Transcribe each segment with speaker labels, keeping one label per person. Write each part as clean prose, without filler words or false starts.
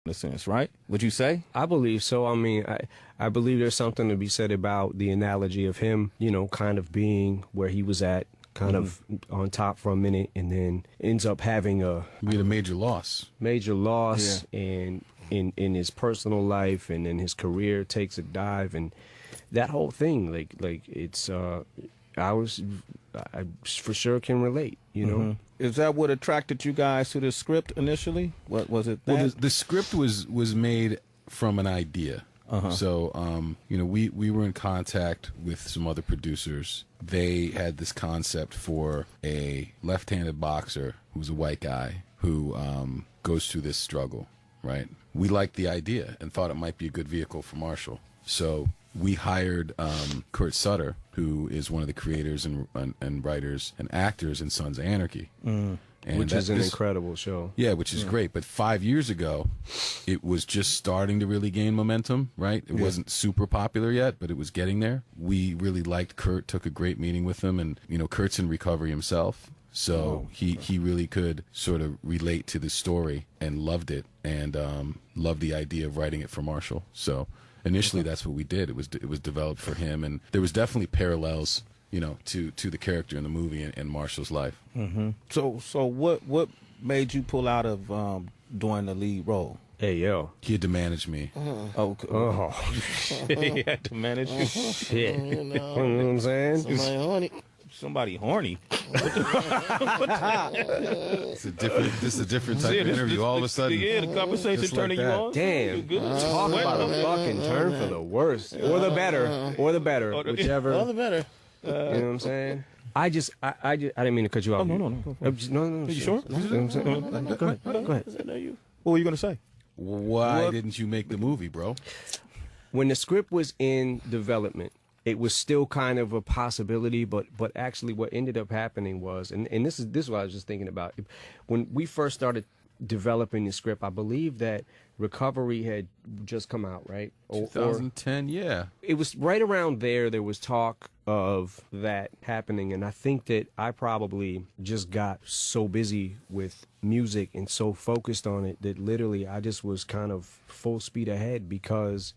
Speaker 1: in a sense, right? Would you say?
Speaker 2: I believe so. I mean, I believe there's something to be said about the analogy of him, you know, kind of being where he was at, kind of on top for a minute, and then ends up having a
Speaker 3: major loss.
Speaker 2: And in his personal life and in his career takes a dive, and that whole thing, like it's I for sure can relate, you know.
Speaker 1: Is that what attracted you guys to the script initially? What was it?
Speaker 3: Well, the script was made from an idea. So, you know, we were in contact with some other producers. They had this concept for a left-handed boxer who's a white guy who goes through this struggle, right? We liked the idea and thought it might be a good vehicle for Marshall. So we hired Kurt Sutter, who is one of the creators and writers and actors in Sons of Anarchy. And
Speaker 2: which is an incredible show.
Speaker 3: Yeah, which is great. But 5 years ago, it was just starting to really gain momentum, right? It wasn't super popular yet, but it was getting there. We really liked Kurt, took a great meeting with him, and, you know, Kurt's in recovery himself. So he really could sort of relate to the story and loved it, and loved the idea of writing it for Marshall. So initially that's what we did. It was developed for him, and there was definitely parallels, you know, to the character in the movie and Marshall's life.
Speaker 1: So what made you pull out of doing the lead role?
Speaker 2: Hey, yo.
Speaker 3: He had to manage me.
Speaker 1: He had to manage you.
Speaker 2: Shit. You know what I'm saying?
Speaker 1: Somebody horny.
Speaker 3: This is a different type of interview. All of a sudden,
Speaker 1: the conversation
Speaker 3: just
Speaker 1: turning
Speaker 3: like
Speaker 1: you
Speaker 3: that.
Speaker 1: on.
Speaker 2: Damn. Talk about a fucking turn for the worst. Or the better. Whichever.
Speaker 4: All the better.
Speaker 2: You know what I'm saying? I didn't mean to cut you off.
Speaker 1: No.
Speaker 2: No.
Speaker 1: Are you sure?
Speaker 2: You know what I'm saying? Go ahead.
Speaker 1: What were you gonna say?
Speaker 3: Why didn't you make the movie, bro?
Speaker 2: When the script was in development, it was still kind of a possibility, but actually what ended up happening was, and this is what I was just thinking about. When we first started developing the script, I believe that Recovery had just come out, right?
Speaker 3: 2010, yeah.
Speaker 2: It was right around there. There was talk of that happening, and I think that I probably just got so busy with music and so focused on it that literally I just was kind of full speed ahead because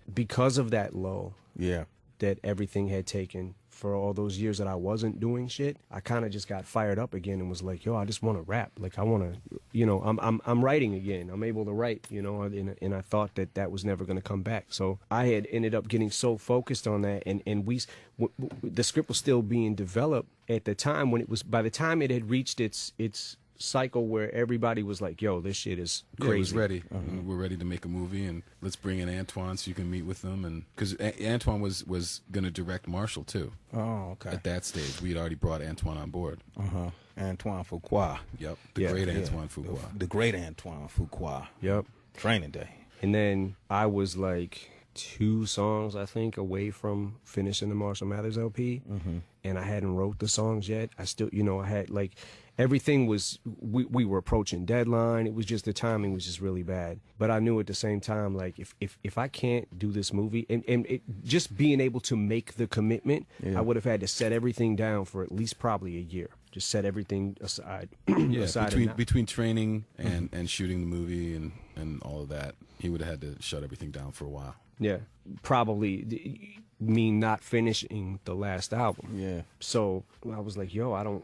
Speaker 2: of that lull.
Speaker 1: Yeah.
Speaker 2: That everything had taken for all those years that I wasn't doing shit. I kind of just got fired up again and was like, yo, I just want to rap. Like, I want to, you know, I'm writing again. I'm able to write, you know, and I thought that was never going to come back. So I had ended up getting so focused on that, and the script was still being developed at the time when by the time it had reached its cycle where everybody was like, yo, this shit is crazy.
Speaker 3: Yeah, it was ready. We're ready to make a movie, and let's bring in Antoine so you can meet with them. And because Antoine was going to direct Marshall too.
Speaker 1: Oh, okay.
Speaker 3: At that stage, we had already brought Antoine on board.
Speaker 1: Antoine Fuqua.
Speaker 3: Yep. The great Antoine Fuqua.
Speaker 1: The great Antoine Fuqua.
Speaker 2: Yep.
Speaker 1: Training Day.
Speaker 2: And then I was like 2 songs, I think, away from finishing the Marshall Mathers LP. And I hadn't wrote the songs yet. I still, you know, I had like, everything was, we were approaching deadline. It was just, the timing was just really bad. But I knew at the same time, like, if I can't do this movie, and just being able to make the commitment, I would have had to set everything down for at least probably a year. Just set everything aside.
Speaker 3: Between training and shooting the movie and all of that, he would have had to shut everything down for a while.
Speaker 2: Yeah, probably me not finishing the last album.
Speaker 1: Yeah.
Speaker 2: So I was like, yo, I don't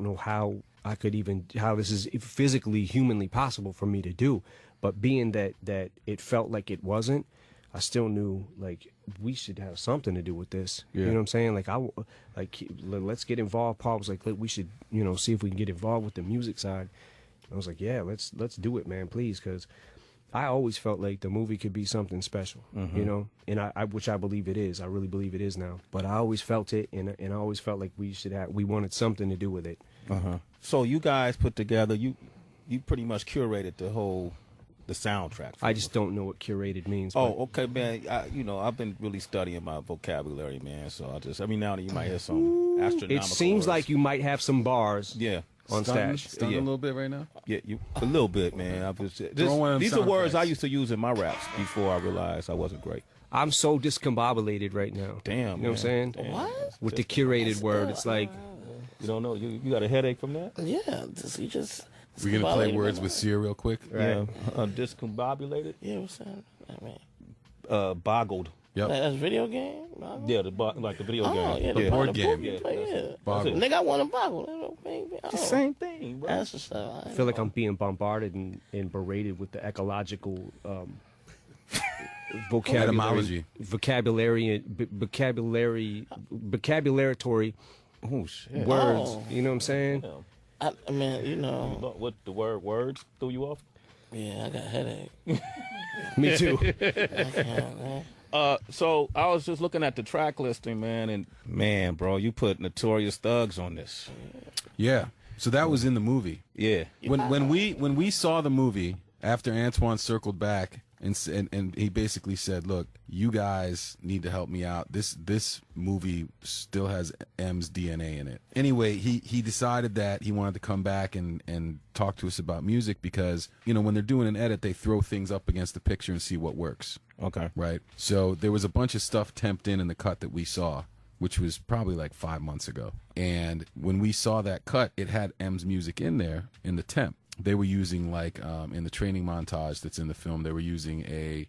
Speaker 2: know how I could how this is physically, humanly possible for me to do. But being that it felt like it wasn't, I still knew, like, we should have something to do with this.
Speaker 1: Yeah.
Speaker 2: You know what I'm saying? Like, let's get involved. Paul was like, we should, you know, see if we can get involved with the music side. I was like, yeah, let's do it, man, please, because I always felt like the movie could be something special, you know, and which I believe it is. I really believe it is now. But I always felt it, and I always felt like we wanted something to do with it.
Speaker 1: So you guys put together, you pretty much curated the soundtrack.
Speaker 2: I just don't know what curated means.
Speaker 1: Oh, okay, man. I've been really studying my vocabulary, man. So I just, every now and then you might hear some astronomical
Speaker 2: It seems
Speaker 1: words.
Speaker 2: like you might have some bars.
Speaker 1: Yeah.
Speaker 2: On stash.
Speaker 3: Stunning a little bit right now?
Speaker 1: Yeah, a little bit, man. These are words I used to use in my raps before I realized I wasn't great.
Speaker 2: I'm so discombobulated right now.
Speaker 1: Damn,
Speaker 2: you know
Speaker 1: man.
Speaker 2: what I'm saying?
Speaker 1: Damn.
Speaker 4: What?
Speaker 2: With the curated word, it's like,
Speaker 1: You don't know? You got a headache from that?
Speaker 4: Yeah, you just
Speaker 3: We're going to play
Speaker 4: Discombobulated,
Speaker 3: words
Speaker 4: man.
Speaker 3: with Sia real quick.
Speaker 1: Yeah, discombobulated,
Speaker 4: Yeah, what's that? I mean,
Speaker 1: boggled.
Speaker 3: Yep.
Speaker 4: that's a video game?
Speaker 1: Yeah, like the video
Speaker 4: Oh,
Speaker 1: game.
Speaker 4: yeah,
Speaker 3: The board game.
Speaker 4: you play, yeah.
Speaker 3: Boggle.
Speaker 4: Nigga, I want a boggle. Oh,
Speaker 1: The same thing, bro.
Speaker 4: That's what's up.
Speaker 2: I feel like I'm being bombarded and berated with the ecological
Speaker 3: Etymology.
Speaker 2: vocabulatory
Speaker 1: Oh shit.
Speaker 2: words.
Speaker 4: Oh.
Speaker 2: You know what I'm saying?
Speaker 1: Yeah.
Speaker 4: I mean, you know,
Speaker 1: What the words threw you off?
Speaker 4: yeah, I got a headache.
Speaker 2: Me too.
Speaker 4: I can't, man.
Speaker 1: So I was just looking at the track listing, man, and man, bro, you put Notorious Thugs on this.
Speaker 3: Yeah. So that was in the movie.
Speaker 1: Yeah.
Speaker 3: When we saw the movie after Antoine circled back and he basically said, "Look, you guys need to help me out. This movie still has M's DNA in it." Anyway, he decided that he wanted to come back and talk to us about music because, you know, when they're doing an edit, they throw things up against the picture and see what works.
Speaker 1: Okay.
Speaker 3: Right. So there was a bunch of stuff temped in the cut that we saw, which was probably like 5 months ago. And when we saw that cut, it had M's music in there in the temp. They were using, like, in the training montage that's in the film, they were using an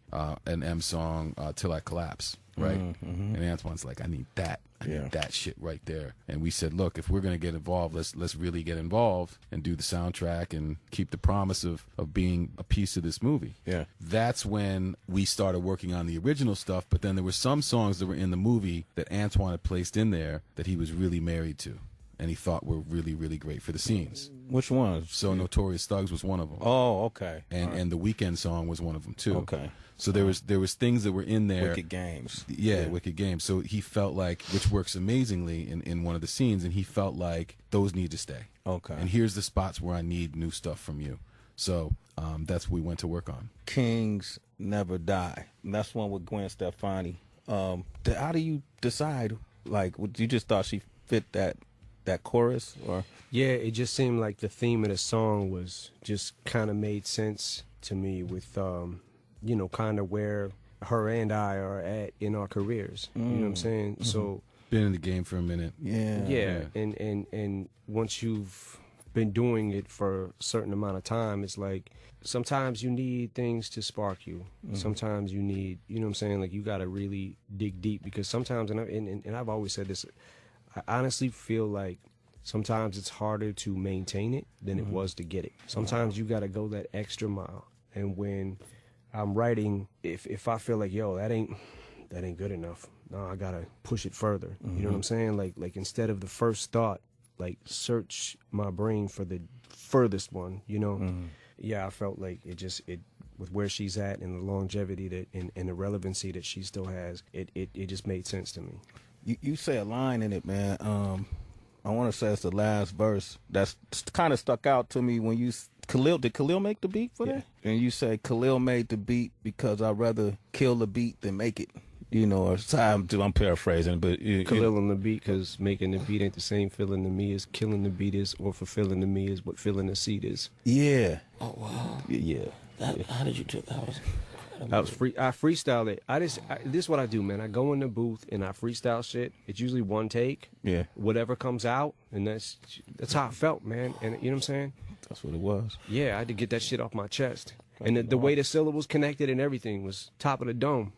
Speaker 3: M song, Till I Collapse, right?
Speaker 1: Mm-hmm.
Speaker 3: And Antoine's like, I need that. I
Speaker 1: Yeah.
Speaker 3: need that shit right there. And we said, look, if we're going to get involved, let's really get involved and do the soundtrack and keep the promise of being a piece of this movie.
Speaker 1: Yeah.
Speaker 3: That's when we started working on the original stuff, but then there were some songs that were in the movie that Antoine had placed in there that he was really married to and he thought were really, really great for the scenes.
Speaker 1: Which ones?
Speaker 3: So Notorious Thugs was one of them.
Speaker 1: Oh, okay.
Speaker 3: And the Weekend song was one of them too.
Speaker 1: Okay.
Speaker 3: So there was things that were in there.
Speaker 1: Wicked Games.
Speaker 3: Yeah, Wicked Games. So he felt like, which works amazingly in one of the scenes, and he felt like those need to stay.
Speaker 1: Okay.
Speaker 3: And here's the spots where I need new stuff from you. So that's what we went to work on.
Speaker 1: Kings Never Die. And that's one with Gwen Stefani. How do you decide? Like, you just thought she fit that chorus, or?
Speaker 2: Yeah, it just seemed like the theme of the song was just kind of made sense to me with, you know, kind of where her and I are at in our careers. You know what I'm saying?
Speaker 3: Mm-hmm.
Speaker 2: So
Speaker 3: Been in the game for a minute.
Speaker 2: yeah, and once you've been doing it for a certain amount of time, it's like sometimes you need things to spark you. Sometimes you need, you know what I'm saying? Like you got to really dig deep because sometimes, and I've always said this, I honestly feel like sometimes it's harder to maintain it than it was to get it. Sometimes you got to go that extra mile. And when I'm writing, if I feel like, yo, that ain't good enough, no, I got to push it further. You know what I'm saying? Like instead of the first thought, like search my brain for the furthest one, you know? Yeah, I felt like it with where she's at and the longevity that and the relevancy that she still has, it just made sense to me.
Speaker 1: You say a line in it, man. I want to say it's the last verse that's kind of stuck out to me when you did Khalil make the beat for that? And you say Khalil made the beat because I'd rather kill the beat than make it. You know, or I'm paraphrasing, but
Speaker 2: Khalil on the beat, because making the beat ain't the same feeling to me as killing the beat is, or fulfilling to me is what filling the seat is.
Speaker 1: Yeah.
Speaker 4: Oh, wow.
Speaker 1: Yeah.
Speaker 4: How did you do that? Was
Speaker 2: I freestyle it. This is what I do, man. I go in the booth and I freestyle shit. It's usually one take.
Speaker 1: Yeah.
Speaker 2: Whatever comes out, and that's how I felt, man. And you know what I'm saying?
Speaker 1: That's what it was.
Speaker 2: Yeah, I had to get that shit off my chest. And the way the syllables connected and everything was top of the dome.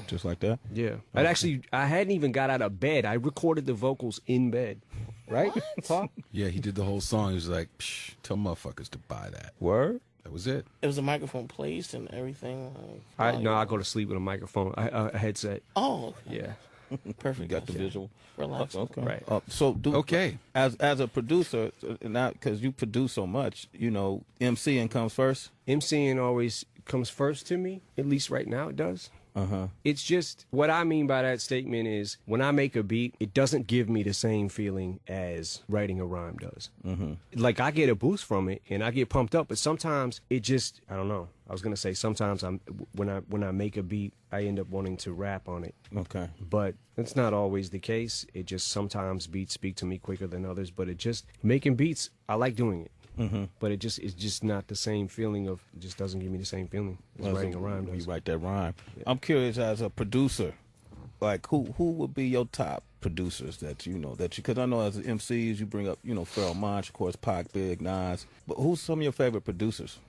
Speaker 1: Just like that?
Speaker 2: Yeah. I hadn't even got out of bed. I recorded the vocals in bed. Right? Paul?
Speaker 3: Yeah, he did the whole song. He was like, Psh, tell motherfuckers to buy that.
Speaker 1: Word?
Speaker 3: That was it.
Speaker 4: it was a microphone placed and everything.
Speaker 2: I go to sleep with a microphone, a headset.
Speaker 4: Oh, okay.
Speaker 2: Yeah.
Speaker 4: Perfect.
Speaker 1: Got the visual.
Speaker 4: Relax.
Speaker 1: Okay.
Speaker 2: Right.
Speaker 1: So,
Speaker 3: Okay.
Speaker 1: as a producer, not because you produce so much, you know, MCing comes first.
Speaker 2: MCing always comes first to me, at least right now it does. It's just, what I mean by that statement is when I make a beat, it doesn't give me the same feeling as writing a rhyme does. Like I get a boost from it and I get pumped up, but sometimes it just, I don't know. I was gonna say sometimes when I make a beat, I end up wanting to rap on it.
Speaker 1: Okay.
Speaker 2: But it's not always the case. It just sometimes beats speak to me quicker than others. But it just making beats, I like doing it. But it's just not the same feeling of, it just doesn't give me the same feeling as writing a rhyme
Speaker 1: You
Speaker 2: does.
Speaker 1: write that rhyme. I'm curious, as a producer, like who would be your top producers that you know that you? Because I know as MCs you bring up Pharoah Monch, of course, Pac, Big, Nas. But who's some of your favorite producers?